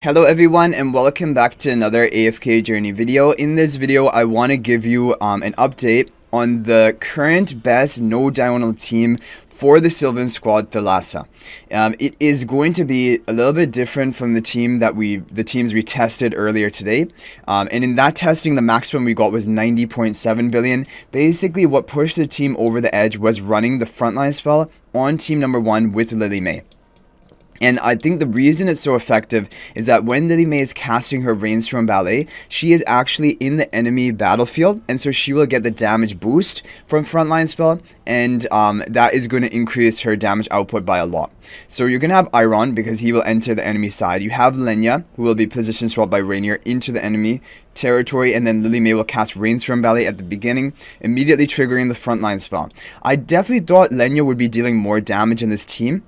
Hello everyone and welcome back to another AFK journey video. In this video I want to give you an update on the current best no Dionel team for the SYLVAN squad Thalassa. It is going to be a little bit different from the teams we tested earlier today. And in that testing, the maximum we got was 90.7 billion. Basically, what pushed the team over the edge was running the frontline spell on team number 1 with Lily May. And I think the reason it's so effective is that when Lily May is casting her Rainstorm Ballet, she is actually in the enemy battlefield, and so she will get the damage boost from frontline spell, and that is going to increase her damage output by a lot. So you're going to have Iron because he will enter the enemy side. You have Lenya, who will be position swapped by Rainier into the enemy territory, and then Lily May will cast Rainstorm Ballet at the beginning, immediately triggering the frontline spell. I definitely thought Lenya would be dealing more damage in this team.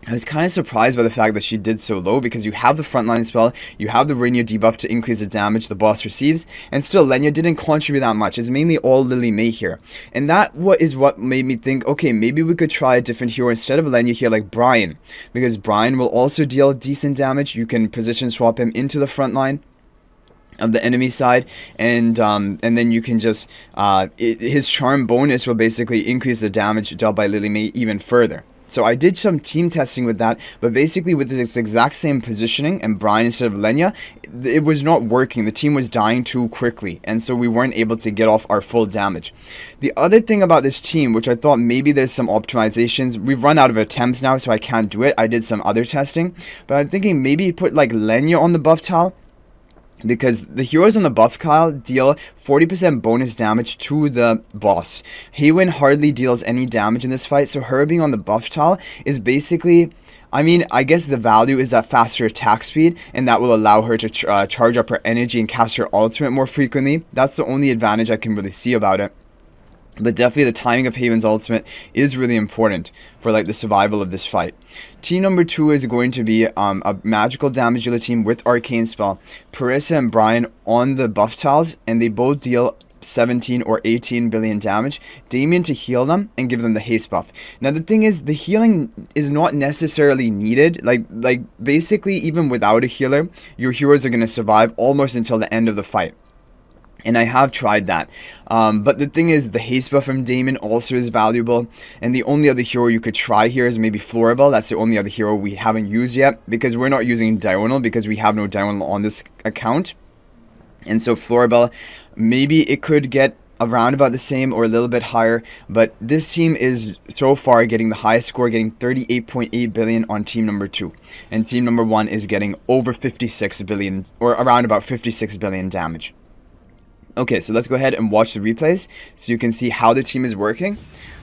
I was kind of surprised by the fact that she did so low, because you have the frontline spell, you have the Rainier debuff to increase the damage the boss receives, and still Lenya didn't contribute that much. It's mainly all Lily May here. And that is what made me think, okay, maybe we could try a different hero instead of Lenya here, like Brian, because Brian will also deal decent damage. You can position swap him into the front line of the enemy side, and then you can just his charm bonus will basically increase the damage dealt by Lily May even further. So I did some team testing with that, but basically with this exact same positioning and Brian instead of Lenya, it was not working. The team was dying too quickly, and so we weren't able to get off our full damage. The other thing about this team, which I thought maybe there's some optimizations, we've run out of attempts now, so I can't do it. I did some other testing, but I'm thinking maybe put like Lenya on the buff tile, because the heroes on the buff tile deal 40% bonus damage to the boss. Heywin hardly deals any damage in this fight, so her being on the buff tile is basically, I mean, I guess the value is that faster attack speed, and that will allow her to charge up her energy and cast her ultimate more frequently. That's the only advantage I can really see about it. But definitely the timing of Haven's ultimate is really important for like the survival of this fight. Team number 2 is going to be a magical damage dealer team with Arcane Spell. Parissa and Brian on the buff tiles, and they both deal 17 or 18 billion damage. Damien to heal them and give them the haste buff. Now the thing is, the healing is not necessarily needed. Like basically even without a healer, your heroes are going to survive almost until the end of the fight. And I have tried that. But the thing is, the haste buff from Damon also is valuable. And the only other hero you could try here is maybe Floribel. That's the only other hero we haven't used yet, because we're not using Dionel, because we have no Dionel on this account. And so Floribel, maybe it could get around about the same or a little bit higher. But this team is so far getting the highest score, getting 38.8 billion on team number 2. And team number 1 is getting over 56 billion, or around about 56 billion damage. Okay, so let's go ahead and watch the replays so you can see how the team is working.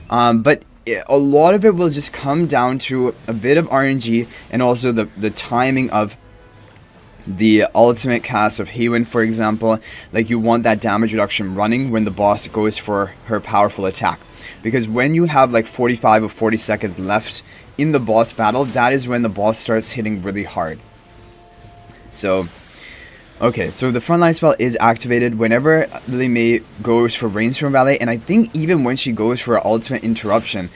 But a lot of it will just come down to a bit of RNG, and also the timing of the ultimate cast of Heywin, for example. Like, you want that damage reduction running when the boss goes for her powerful attack. Because when you have like 45 or 40 seconds left in the boss battle, that is when the boss starts hitting really hard. So okay, so the frontline spell is activated whenever Lily May goes for Rainstorm Ballet, and I think even when she goes for her ultimate interruption,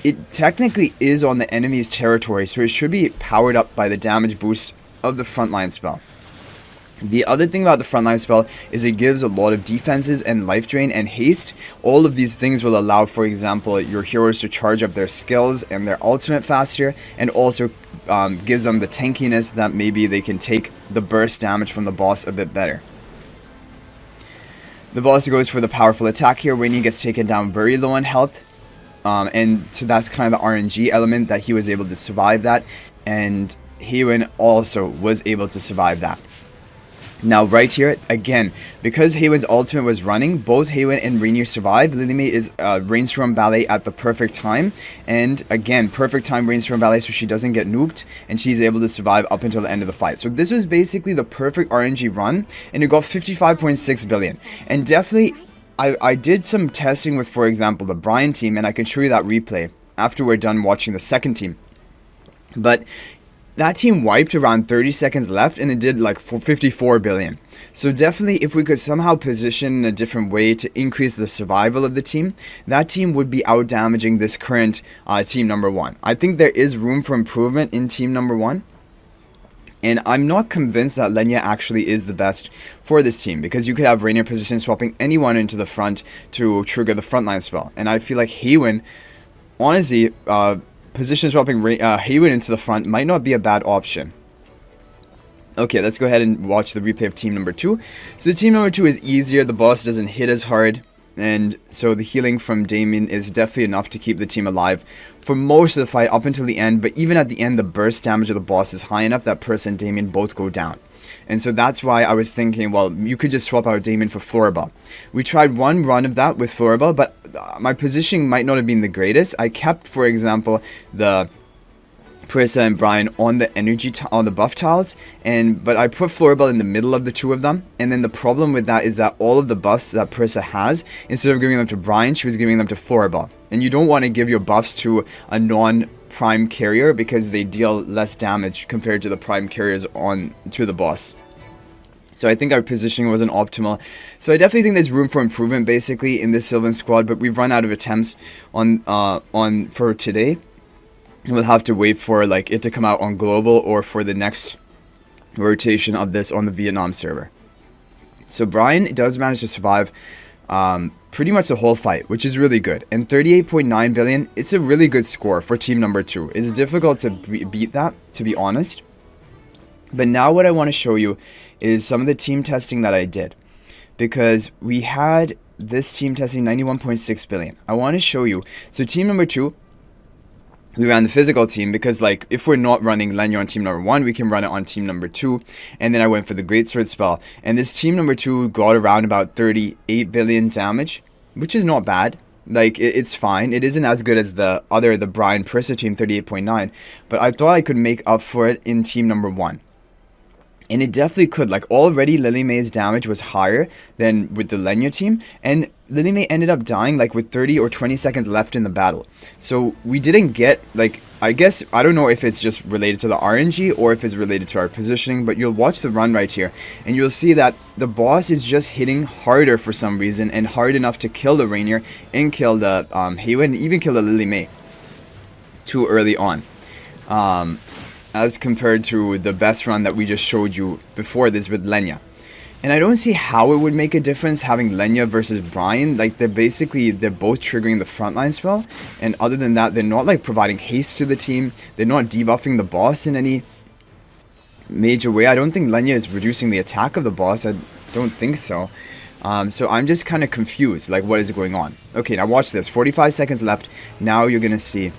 it technically is on the enemy's territory, so it should be powered up by the damage boost of the frontline spell. The other thing about the frontline spell is it gives a lot of defenses and life drain and haste. All of these things will allow, for example, your heroes to charge up their skills and their ultimate faster, and also gives them the tankiness that maybe they can take the burst damage from the boss a bit better. The boss goes for the powerful attack here when he gets taken down very low on health. And so that's kind of the RNG element, that he was able to survive that. And Heywin also was able to survive that. Now right here, again, because Heywin's ultimate was running, both Heywin and Rainier survived. Lily May is Rainstorm Ballet at the perfect time. And again, perfect time Rainstorm Ballet so she doesn't get nuked, and she's able to survive up until the end of the fight. So this was basically the perfect RNG run, and it got 55.6 billion. And definitely, I did some testing with, for example, the Brian team, and I can show you that replay after we're done watching the second team. But that team wiped around 30 seconds left, and it did like 54 billion. So definitely, if we could somehow position in a different way to increase the survival of the team, that team would be out damaging this current team number 1. I think there is room for improvement in team number 1. And I'm not convinced that Lenya actually is the best for this team, because you could have Rainier position swapping anyone into the front to trigger the frontline spell. And I feel like Haywin, honestly, position swapping Haywin into the front might not be a bad option. Okay, let's go ahead and watch the replay of team number 2. So team number 2 is easier, the boss doesn't hit as hard, and so the healing from Damien is definitely enough to keep the team alive for most of the fight up until the end. But even at the end, the burst damage of the boss is high enough that Persa and Damien both go down. And so that's why I was thinking, well, you could just swap out Damien for Floribel. We tried one run of that with Floribel, but my positioning might not have been the greatest. I kept, for example, the Persa and Brian on the on the buff tiles, but I put Floribel in the middle of the two of them. And then the problem with that is that all of the buffs that Persa has, instead of giving them to Brian, she was giving them to Floribel. And you don't want to give your buffs to a non-prime carrier because they deal less damage compared to the prime carriers to the boss. So I think our positioning wasn't optimal. So I definitely think there's room for improvement basically in this Sylvan squad, but we've run out of attempts for today. We'll have to wait for like it to come out on global or for the next rotation of this on the Vietnam server. So Brian does manage to survive pretty much the whole fight, which is really good. And 38.9 billion, it's a really good score for team number 2. It's difficult to beat that, to be honest. But now what I want to show you is some of the team testing that I did. Because we had this team testing 91.6 billion. I want to show you. So team number 2, we ran the physical team because, like, if we're not running Lenya on team number 1, we can run it on team number 2. And then I went for the Greatsword spell. And this team number 2 got around about 38 billion damage, which is not bad. Like, it's fine. It isn't as good as the Brian Persa team, 38.9. But I thought I could make up for it in team number 1. And it definitely could. Like, already Lily May's damage was higher than with the Lenya team. And Lily May ended up dying, like, with 30 or 20 seconds left in the battle. So, we didn't get, like, I guess, I don't know if it's just related to the RNG or if it's related to our positioning. But you'll watch the run right here. And you'll see that the boss is just hitting harder for some reason. And hard enough to kill the Rainier and kill the Haywin and even kill the Lily May too early on. As compared to the best run that we just showed you before this with Lenya. And I don't see how it would make a difference having Lenya versus Brian. Like, they're both triggering the frontline spell. And other than that, they're not, like, providing haste to the team. They're not debuffing the boss in any major way. I don't think Lenya is reducing the attack of the boss. I don't think so. So I'm just kind of confused, like, what is going on? Okay, now watch this. 45 seconds left. Now you're going to see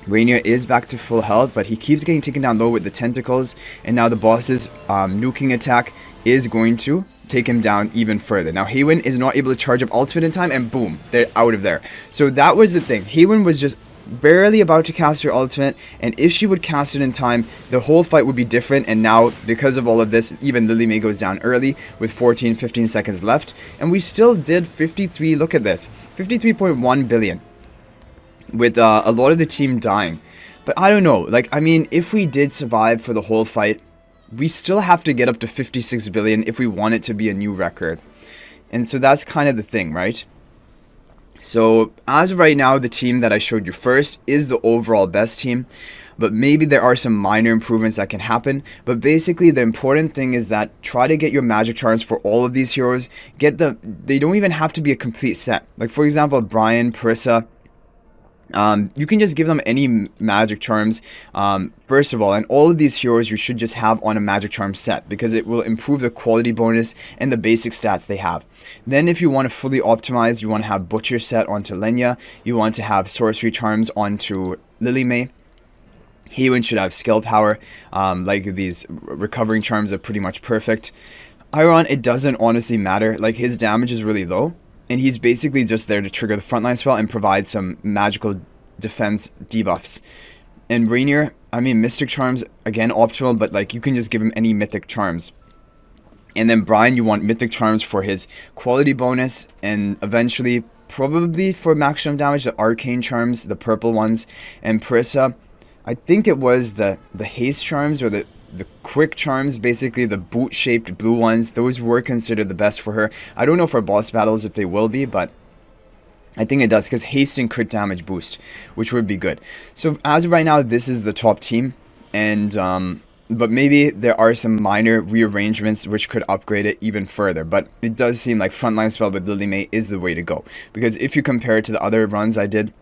Rainier is back to full health, but he keeps getting taken down low with the tentacles, and now the boss's nuking attack is going to take him down even further. Now Haywin is not able to charge up ultimate in time, and boom, they're out of there. So that was the thing. Haywin was just barely about to cast her ultimate, and if she would cast it in time, the whole fight would be different. And now, because of all of this, even Lily May goes down early with 15 seconds left, and we still did 53, look at this, 53.1 billion. With a lot of the team dying. But I don't know, like, I mean, if we did survive for the whole fight, we still have to get up to 56 billion if we want it to be a new record. And so that's kind of the thing, right? So as of right now, the team that I showed you first is the overall best team, but maybe there are some minor improvements that can happen. But basically the important thing is that try to get your magic charms for all of these heroes. They don't even have to be a complete set. Like, for example, Brian, Persa, you can just give them any magic charms first of all, and all of these heroes you should just have on a magic charm set because it will improve the quality bonus and the basic stats they have. Then if you want to fully optimize, you want to have Butcher set onto Lenya, you want to have sorcery charms onto Lily May. Haywin should have skill power, like these recovering charms are pretty much perfect. Iron, it doesn't honestly matter, like his damage is really low. And he's basically just there to trigger the frontline spell and provide some magical defense debuffs. And Rainier, I mean, Mystic Charms, again, optimal, but like you can just give him any Mythic Charms. And then Brian, you want Mythic Charms for his quality bonus, and eventually, probably for maximum damage, the Arcane Charms, the purple ones. And Persa, I think it was the Haste Charms or the quick charms, basically the boot-shaped blue ones. Those were considered the best for her. I don't know for boss battles if they will be, but I think it does because haste and crit damage boost, which would be good. So as of right now, this is the top team, and But maybe there are some minor rearrangements which could upgrade it even further. But it does seem like frontline spell with Lily May is the way to go. Because if you compare it to the other runs I did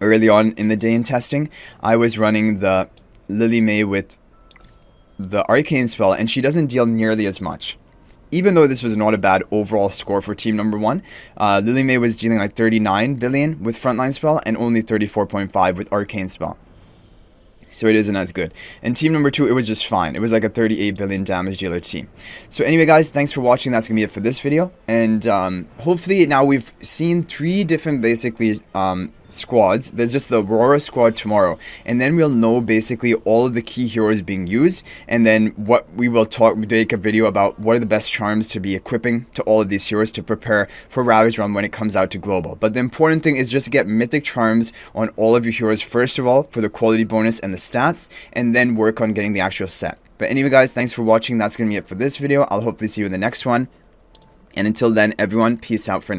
early on in the day in testing, I was running the Lily May with the arcane spell, and she doesn't deal nearly as much. Even though this was not a bad overall score for team number 1, Lily May was dealing like 39 billion with frontline spell and only 34.5 with arcane spell. So it isn't as good. And team number 2, it was just fine. It was like a 38 billion damage dealer team. So anyway, guys, thanks for watching. That's going to be it for this video. And hopefully now we've seen 3 different basically squads. There's just the Aurora squad tomorrow. And then we'll know basically all of the key heroes being used. And then what we will make a video about what are the best charms to be equipping to all of these heroes to prepare for Ravaged Realm when it comes out to global. But the important thing is just to get mythic charms on all of your heroes first of all for the quality bonus and the stats, and then work on getting the actual set. But anyway, guys, thanks for watching. That's going to be it for this video. I'll hopefully see you in the next one. And until then, everyone, peace out for now.